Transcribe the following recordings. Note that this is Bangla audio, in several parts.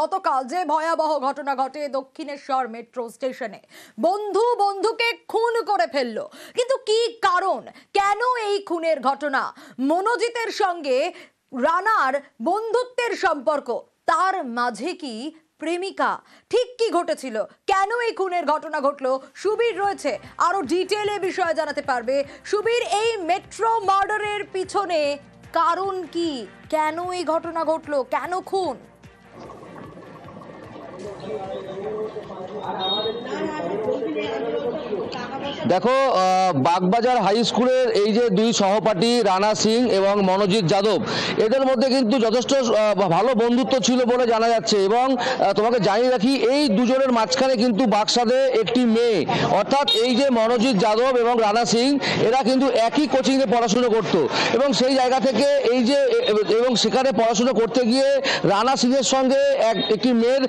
গতকাল যে ভয়াবহ ঘটনা ঘটে দক্ষিণেশ্বর মেট্রো স্টেশনে, বন্ধু বন্ধুকে খুন করে ফেললো। কিন্তু কি কারণ, কেন এই খুনের ঘটনা? মনোজিতের সঙ্গে রানার বন্ধুত্বের সম্পর্ক, তার মাঝে কি প্রেমিকা? ঠিক কি ঘটেছিল, কেন এই খুনের ঘটনা ঘটলো? সুবীর রয়েছে, আরো ডিটেলে বিষয় জানাতে পারবে। সুবীর, এই মেট্রো মার্ডারের পিছনে কারণ কি? কেন এই ঘটনা ঘটলো, কেন খুন? দেখো, বাগবাজার হাই স্কুলের এই যে দুই সহপাঠী রানা সিং এবং মনোজিৎ যাদব, এদের মধ্যে কিন্তু যথেষ্ট ভালো বন্ধুত্ব ছিল বলে জানা যাচ্ছে। এবং তোমাকে জানিয়ে রাখি, এই দুজনের মাঝখানে কিন্তু বাকসাদে একটি মেয়ে, অর্থাৎ এই যে মনোজিৎ যাদব এবং রানা সিং, এরা কিন্তু একই কোচিংয়ে পড়াশুনো করতো। এবং সেই জায়গা থেকে এই যে এবং সেখানে পড়াশুনো করতে গিয়ে রানা সিংয়ের সঙ্গে একটি মেয়ের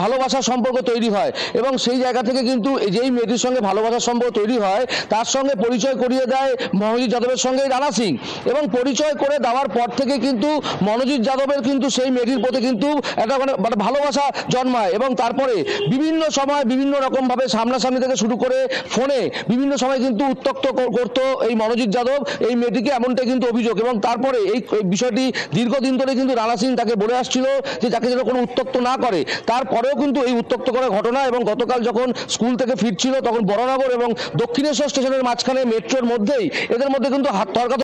ভালোবাসার সম্পর্ক তৈরি হয়। এবং সেই জায়গা থেকে কিন্তু যেই মেয়েটির সঙ্গে ভালোবাসার সম্পর্ক তৈরি হয়, তার সঙ্গে পরিচয় করিয়ে দেয় মনোজিৎ যাদবের সঙ্গে রানা সিং। এবং পরিচয় করে দেওয়ার পর থেকে কিন্তু মনোজিৎ যাদবের কিন্তু সেই মেয়েটির প্রতি কিন্তু একটা মানে ভালোবাসা জন্মায়। এবং তারপরে বিভিন্ন সময় বিভিন্ন রকম ভাবে সামনাসামনি থেকে শুরু করে ফোনে বিভিন্ন সময় কিন্তু উত্ত্যক্ত করতো এই মনোজিৎ যাদব এই মেয়েটিকে, এমনটাই কিন্তু অভিযোগ। এবং তারপরে এই বিষয়টি দীর্ঘদিন ধরে কিন্তু রানা সিং তাকে বলে আসছিল যে তাকে যেন কোনো উত্ত্যক্ত না করে। তারপরেও কিন্তু এই উত্ত্যক্ত করার ঘটনা, এবং গতকাল যখন স্কুল থেকে ফিরছিল তখন বড়নগর এবং দক্ষিণেশ্বর স্টেশনের মাঝখানে মেট্রোর মধ্যেই এদের মধ্যে কিন্তু তর্কাতর্কি